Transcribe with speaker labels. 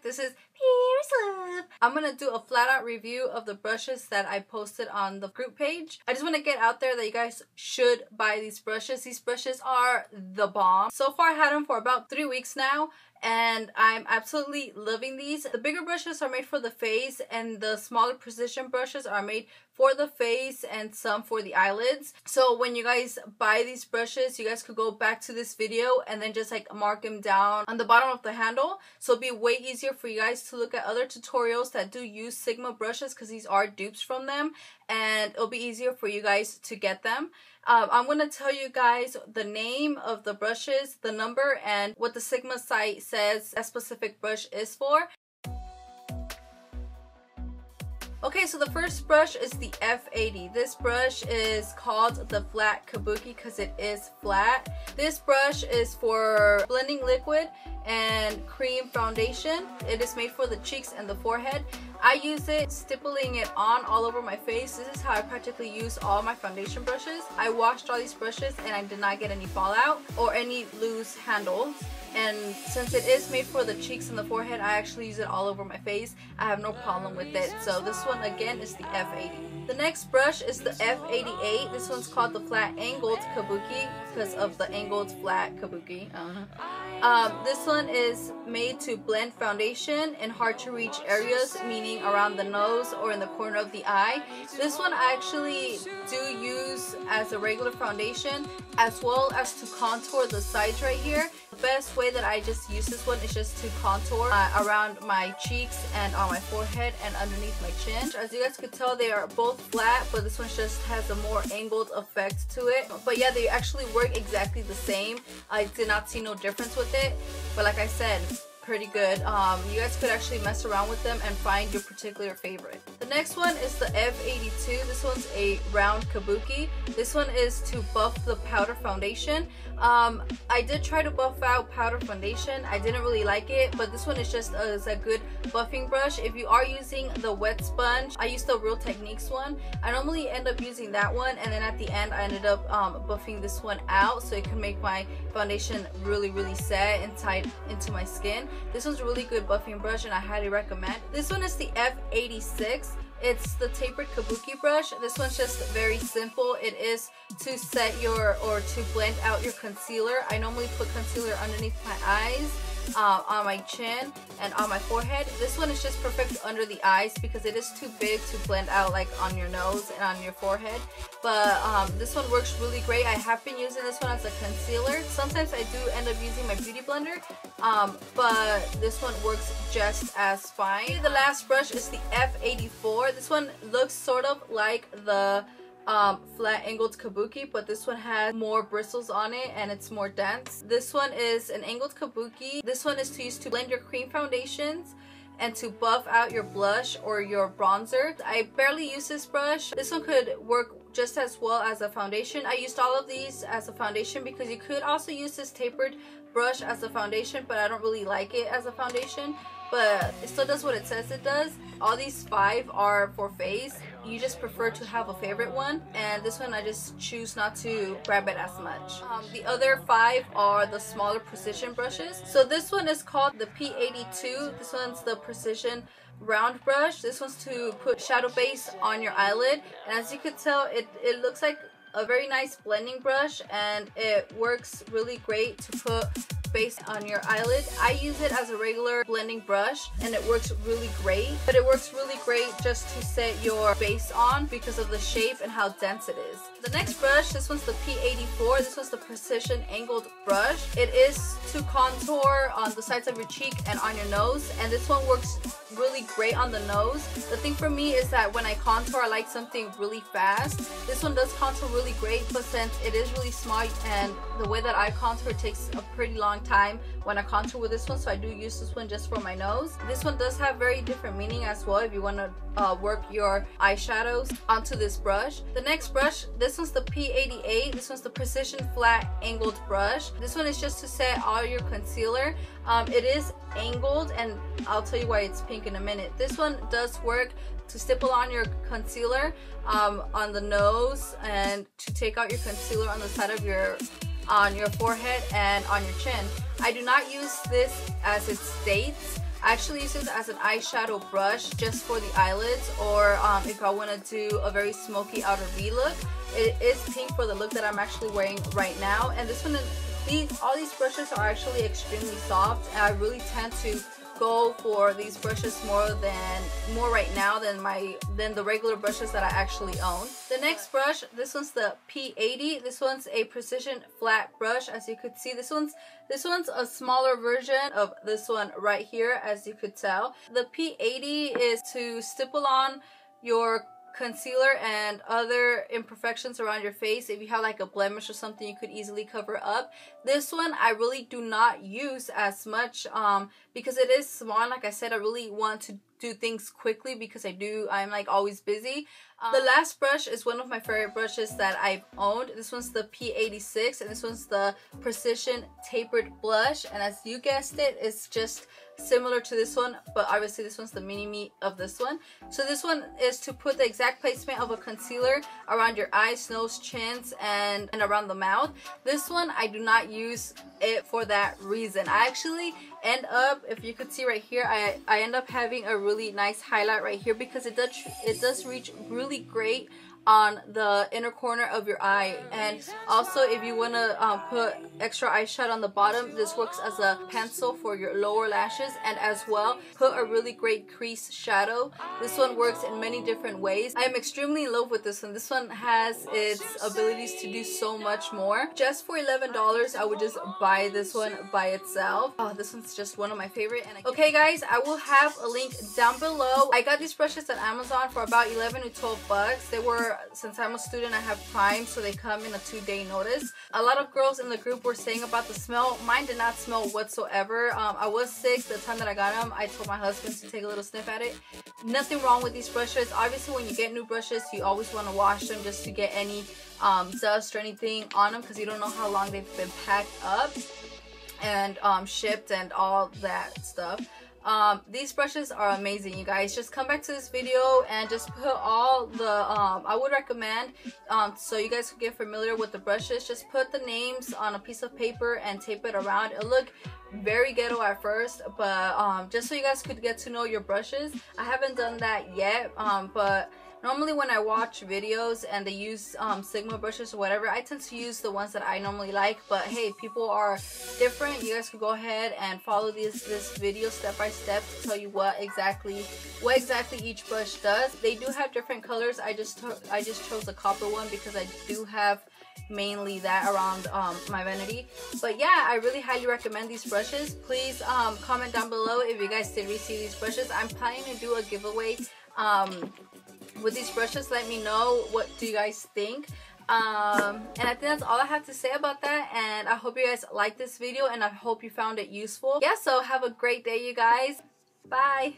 Speaker 1: This is Love. I'm gonna do a flat out review of the brushes that I posted on the group page. I just want to get out there that you guys should buy these brushes. These brushes are the bomb. So far I had them for about 3 weeks now, and I'm absolutely loving these. The bigger brushes are made for the face, and the smaller precision brushes are made for the face and some for the eyelids. So when you guys buy these brushes, you guys could go back to this video and then just like mark them down on the bottom of the handle. So it'll be way easier for you guys to look at other tutorials that do use Sigma brushes, because these are dupes from them, and it'll be easier for you guys to get them. I'm going to tell you guys the name of the brushes, the number, and what the Sigma site says a specific brush is for. Okay, so the first brush is the F80. This brush is called the flat kabuki because it is flat. This brush is for blending liquid and cream foundation. It is made for the cheeks and the forehead. I use it stippling it on all over my face. This is how I practically use all my foundation brushes. I washed all these brushes and I did not get any fallout or any loose handles. And since it is made for the cheeks and the forehead, I actually use it all over my face. I have no problem with it. So this one again is the F80. The next brush is the F88. This one's called the flat angled kabuki because of the angled flat kabuki. This one is made to blend foundation in hard to reach areas, meaning around the nose or in the corner of the eye. This one I actually do use as a regular foundation, as well as to contour the sides right here. The best way that I just use this one is just to contour around my cheeks and on my forehead and underneath my chin. As you guys could tell, they are both flat, but this one just has a more angled effect to it. But yeah, they actually work exactly the same. I did not see no difference with it, but like I said, pretty good. You guys could actually mess around with them and find your particular favorite. The next one is the F82. This one's a round kabuki. This one is to buff the powder foundation. I did try to buff out powder foundation. I didn't really like it, but this one is just a good buffing brush. If you are using the wet sponge, I use the Real Techniques one. I normally end up using that one, and then at the end I ended up buffing this one out so it can make my foundation really set and tight into my skin. This one's a really good buffing brush and I highly recommend. This one is the F86. It's the tapered kabuki brush. This one's just very simple. It is to set your or to blend out your concealer. I normally put concealer underneath my eyes, on my chin, and on my forehead. This one is just perfect under the eyes because it is too big to blend out like on your nose and on your forehead. But this one works really great. I have been using this one as a concealer. Sometimes I do end up using my beauty blender, but this one works just as fine. The last brush is the F84. This one looks sort of like the flat angled kabuki, but this one has more bristles on it and it's more dense. This one is an angled kabuki. This one is to use to blend your cream foundations and to buff out your blush or your bronzer. I barely use this brush. This one could work just as well as a foundation. I used all of these as a foundation because you could also use this tapered brush as a foundation, but I don't really like it as a foundation. But it still does what it says it does. All these 5 are for face. You just prefer to have a favorite one, and this one I just choose not to grab it as much. The other 5 are the smaller precision brushes. So this one is called the P82. This one's the precision round brush. This one's to put shadow base on your eyelid, and as you could tell, it looks like a very nice blending brush, and it works really great to put base on your eyelid. I use it as a regular blending brush and it works really great, but it works really great just to set your base on because of the shape and how dense it is. The next brush, this one's the P84. This one's the precision angled brush. It is to contour on the sides of your cheek and on your nose, and this one works really great on the nose. The thing for me is that when I contour, I like something really fast. This one does contour really great, but since it is really small and the way that I contour takes a pretty long time when I contour with this one, so I do use this one just for my nose. This one does have very different meaning as well if you want to work your eyeshadows onto this brush. The next brush, this one's the P88. This one's the precision flat angled brush. This one is just to set all your concealer. It is angled, and I'll tell you why it's pink in a minute. This one does work to stipple on your concealer on the nose, and to take out your concealer on the side of your forehead and on your chin. I do not use this as it states. I actually use this as an eyeshadow brush just for the eyelids, or if I want to do a very smoky outer V look. It is pink for the look that I'm actually wearing right now, and this one is, all these brushes are actually extremely soft, and I really tend to go for these brushes more right now than the regular brushes that I actually own. The next brush, this one's the P80. This one's a precision flat brush. As you could see, this one's a smaller version of this one right here, as you could tell. The P80 is to stipple on your concealer and other imperfections around your face. If you have like a blemish or something, you could easily cover up. This one I really do not use as much because it is small. Like I said, I really want to do things quickly because I'm like always busy. The last brush is one of my favorite brushes that I've owned. This one's the P86, and this one's the Precision Tapered Blush, and as you guessed it, it's just similar to this one, but obviously this one's the mini-me of this one. So this one is to put the exact placement of a concealer around your eyes, nose, chins, and around the mouth. This one I do not use it for that reason. I actually end up, if you could see right here, I end up having a really nice highlight right here because it does reach really great on the inner corner of your eye. And also, if you want to put extra eyeshadow on the bottom, this works as a pencil for your lower lashes, and as well put a really great crease shadow. This one works in many different ways. I am extremely in love with this one. This one has its abilities to do so much more. Just for $11, I would just buy this one by itself. Oh, this one's just one of my favorite. Okay guys, I will have a link down below. I got these brushes at Amazon for about 11 to 12 bucks. They were, since I'm a student, I have Prime, so they come in a 2-day notice. A lot of girls in the group were saying about the smell. Mine did not smell whatsoever. I was sick the time that I got them. I told my husband to take a little sniff at it. Nothing wrong with these brushes. Obviously, when you get new brushes, you always want to wash them just to get any dust or anything on them, because you don't know how long they've been packed up and shipped and all that stuff. These brushes are amazing, you guys. Just come back to this video and just put all the I would recommend, so you guys could get familiar with the brushes, just put the names on a piece of paper and tape it around. It'll look very ghetto at first, but just so you guys could get to know your brushes. I haven't done that yet, but normally when I watch videos and they use Sigma brushes or whatever, I tend to use the ones that I normally like. But hey, people are different. You guys could go ahead and follow this video step by step to tell you what exactly each brush does. They do have different colors. I just chose a copper one because I do have mainly that around my vanity. But yeah, I really highly recommend these brushes. Please comment down below if you guys did receive these brushes. I'm planning to do a giveaway with these brushes. Let me know what do you guys think. And I think that's all I have to say about that, and I hope you guys liked this video and I hope you found it useful. Yeah, so have a great day, you guys. Bye.